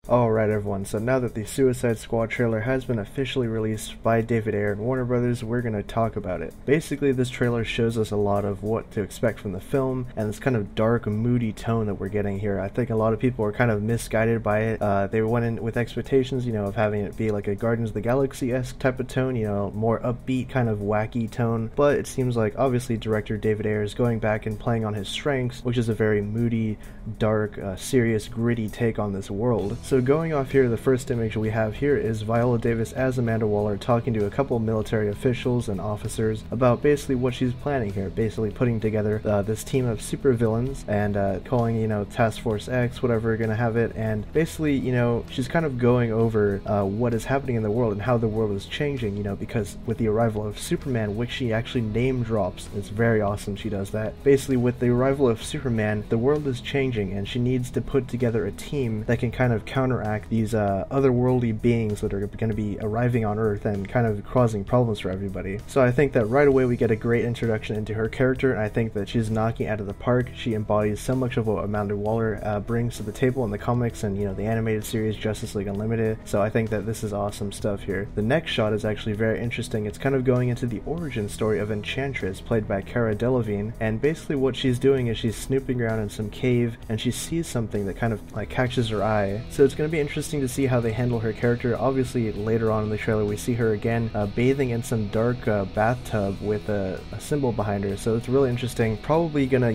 Alright everyone, so now that the Suicide Squad trailer has been officially released by David Ayer and Warner Brothers, we're going to talk about it. Basically, this trailer shows us a lot of what to expect from the film, and this kind of dark, moody tone that we're getting here. I think a lot of people are kind of misguided by it. They went in with expectations, of having it be like a Guardians of the Galaxy-esque type of tone, more upbeat, kind of wacky tone, but it seems like, obviously, director David Ayer is going back and playing on his strengths, which is a very moody, dark, serious, gritty take on this world. So going off here, the first image we have here is Viola Davis as Amanda Waller talking to a couple military officials and officers about basically what she's planning here, basically putting together this team of supervillains and calling, Task Force X, whatever we're gonna have it, and basically, she's kind of going over what is happening in the world and how the world is changing, because with the arrival of Superman, which she actually name drops, it's very awesome she does that. Basically, with the arrival of Superman, the world is changing and she needs to put together a team that can kind of counteract these otherworldly beings that are going to be arriving on Earth and kind of causing problems for everybody. So I think that right away we get a great introduction into her character, and I think that she's knocking it out of the park. She embodies so much of what Amanda Waller brings to the table in the comics and the animated series Justice League Unlimited, so I think that this is awesome stuff here. The next shot is actually very interesting. It's kind of going into the origin story of Enchantress, played by Cara Delevingne, and basically what she's doing is she's snooping around in some cave and she sees something that kind of like catches her eye. So it's going to be interesting to see how they handle her character. Obviously later on in the trailer we see her again bathing in some dark bathtub with a symbol behind her, so it's really interesting. Probably gonna,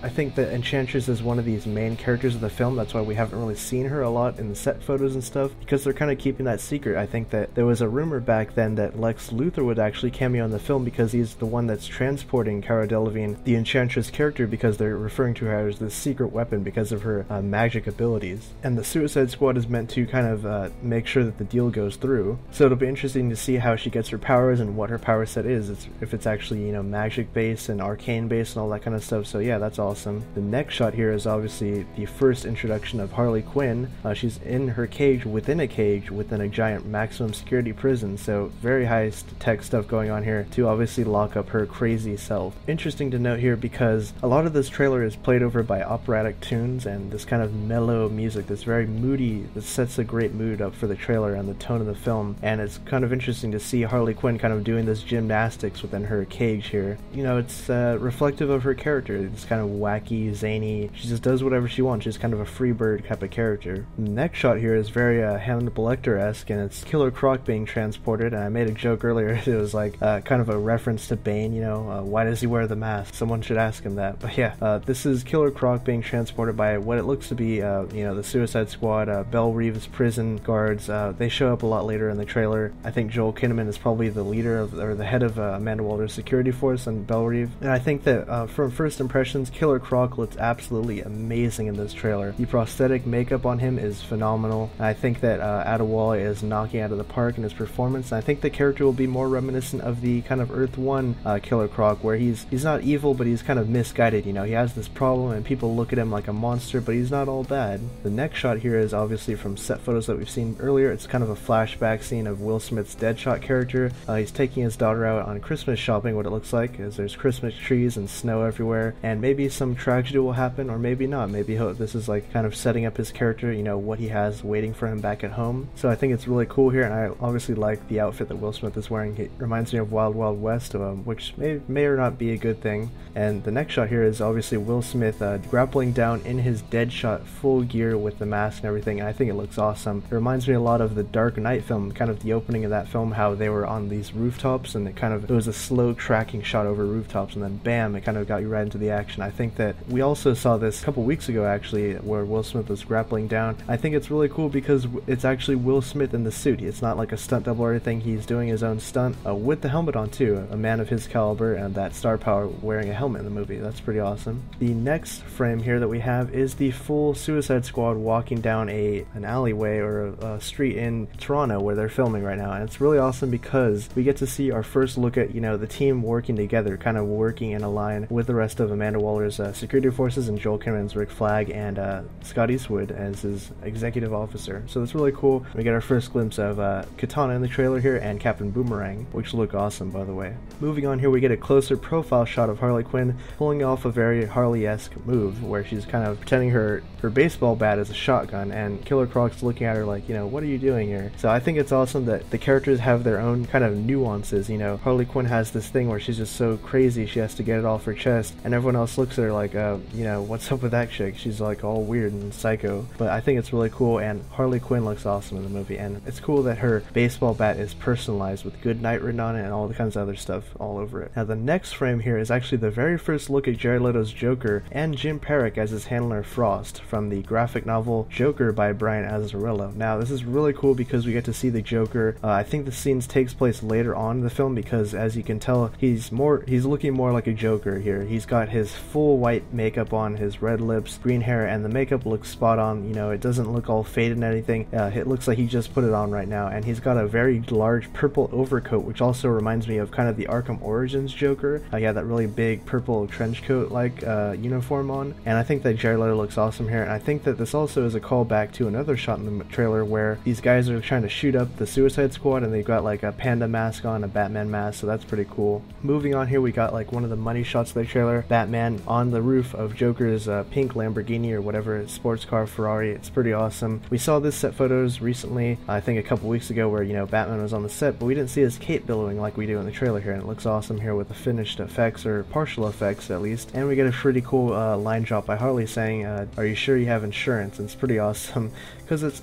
I think that Enchantress is one of these main characters of the film. That's why we haven't really seen her a lot in the set photos and stuff, because they're kind of keeping that secret. I think that there was a rumor back then that Lex Luthor would actually cameo in the film because he's the one that's transporting Cara Delevingne, the Enchantress character, because they're referring to her as this secret weapon because of her magic abilities. And the Suicide Squad is meant to kind of make sure that the deal goes through. So it'll be interesting to see how she gets her powers and what her power set is. If it's actually, magic based and arcane based and all that kind of stuff. So yeah, that's awesome. The next shot here is obviously the first introduction of Harley Quinn. She's in her cage within a giant maximum security prison. So very high tech stuff going on here to obviously lock up her crazy self. Interesting to note here because a lot of this trailer is played over by operatic tunes and this kind of mellow music that's very moody, that sets a great mood up for the trailer and the tone of the film. And it's kind of interesting to see Harley Quinn kind of doing this gymnastics within her cage here. It's reflective of her character. It's kind of wacky, zany. She just does whatever she wants. She's kind of a free bird type of character. The next shot here is very Hannibal Lecter-esque, and it's Killer Croc being transported. And I made a joke earlier. It was like kind of a reference to Bane. Why does he wear the mask? Someone should ask him that. But yeah, this is Killer Croc being transported by what it looks to be, the Suicide Squad, Belle Reeves prison guards. They show up a lot later in the trailer. I think Joel Kinnaman is probably the leader of, or the head of Amanda Waller's security force and Belle Reeve. And I think that from first impressions, Killer Croc looks absolutely amazing in this trailer. The prosthetic makeup on him is phenomenal. I think that Adewale is knocking out of the park in his performance. And I think the character will be more reminiscent of the kind of Earth 1 Killer Croc, where he's not evil, but he's kind of misguided. He has this problem and people look at him like a monster, but he's not all bad. The next shot here is obviously from set photos that we've seen earlier. It's kind of a flashback scene of Will Smith's Deadshot character. He's taking his daughter out on Christmas shopping, what it looks like, as there's Christmas trees and snow everywhere, and maybe some tragedy will happen, or maybe not. Maybe this is like kind of setting up his character, what he has waiting for him back at home. So I think it's really cool here, and I obviously like the outfit that Will Smith is wearing. It reminds me of Wild Wild West, which may or not be a good thing. And the next shot here is obviously Will Smith grappling down in his Deadshot full gear with the mask and everything, and I think it looks awesome. It reminds me a lot of the Dark Knight film, kind of the opening of that film, how they were on these rooftops and it was a slow tracking shot over rooftops, and then bam, it kind of got you right into the action. I think that we also saw this a couple weeks ago actually, where Will Smith was grappling down. I think it's really cool because it's actually Will Smith in the suit. It's not like a stunt double or anything. He's doing his own stunt with the helmet on too. A man of his caliber and that star power wearing a helmet in the movie. That's pretty awesome. The next frame here that we have is the full Suicide Squad walking down an alleyway or a street in Toronto where they're filming right now, and it's really awesome because we get to see our first look at the team working together, kind of working in a line with the rest of Amanda Waller's security forces and Joel Kinnaman's Rick Flag and Scott Eastwood as his executive officer. So that's really cool. We get our first glimpse of Katana in the trailer here and Captain Boomerang, which look awesome by the way. Moving on here, we get a closer profile shot of Harley Quinn pulling off a very Harley-esque move where she's kind of pretending her baseball bat is a shotgun, and Killer Croc's looking at her like, you know, what are you doing here? So I think it's awesome that the characters have their own kind of nuances. You know, Harley Quinn has this thing where she's just so crazy she has to get it off her chest, and everyone else looks at her like, you know, what's up with that chick? She's like all weird and psycho. But I think it's really cool, and Harley Quinn looks awesome in the movie, and it's cool that her baseball bat is personalized with Good Night written on it and all the kinds of other stuff all over it. Now the next frame here is actually the very first look at Jared Leto's Joker and Jim Parrick as his handler Frost from the graphic novel Joker by Brian Azzarello. Now this is really cool because we get to see the Joker. I think the scenes takes place later on in the film because, as you can tell, he's looking more like a Joker here. He's got his full white makeup on, his red lips, green hair, and the makeup looks spot on. You know, it doesn't look all faded and anything. It looks like he just put it on right now, and he's got a very large purple overcoat, which also reminds me of kind of the Arkham Origins Joker. He had that really big purple trench coat like uniform on, and I think that Jared Leto looks awesome here. And I think that this also is a callback to another shot in the trailer where these guys are trying to shoot up the Suicide Squad, and they've got like a panda mask on, a Batman mask, so that's pretty cool. Moving on here, we got like one of the money shots of the trailer, Batman on the roof of Joker's pink Lamborghini or whatever sports car Ferrari. It's pretty awesome. We saw this set photos recently, I think a couple weeks ago, where, you know, Batman was on the set, but we didn't see his cape billowing like we do in the trailer here, and it looks awesome here with the finished effects, or partial effects at least. And we get a pretty cool line drop by Harley saying, are you sure you have insurance? And it's pretty awesome because it's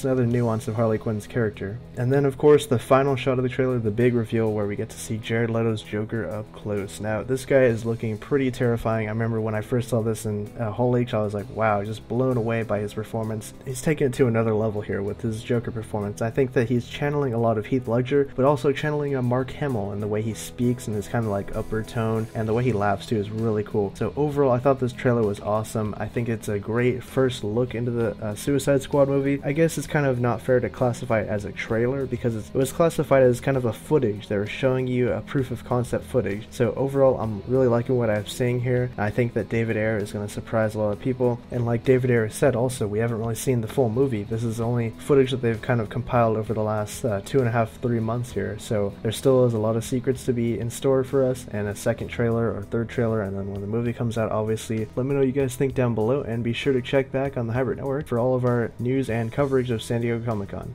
another nuance of Harley Quinn's character. And then of course the final shot of the trailer, the big reveal where we get to see Jared Leto's Joker up close. Now this guy is looking pretty terrifying. I remember when I first saw this in Hall H, I was like, wow, just blown away by his performance. He's taken it to another level here with his Joker performance. I think that he's channeling a lot of Heath Ledger, but also channeling a Mark Hamill, and the way he speaks and his kind of like upper tone, and the way he laughs too is really cool. So overall, I thought this trailer was awesome. I think it's a great first look into the Suicide Squad movie. I guess it's kind of not fair to classify it as a trailer because it was classified as kind of a footage. They were showing you a proof of concept footage. So overall, I'm really liking what I'm seeing here. I think that David Ayer is going to surprise a lot of people, and like David Ayer said also, we haven't really seen the full movie. This is only footage that they've kind of compiled over the last 2.5-3 months here, so there still is a lot of secrets to be in store for us, and a second trailer or third trailer, and then when the movie comes out, obviously let me know what you guys think down below, and be sure to check back on the Hybrid Network for all of our news and coverage of San Diego Comic-Con.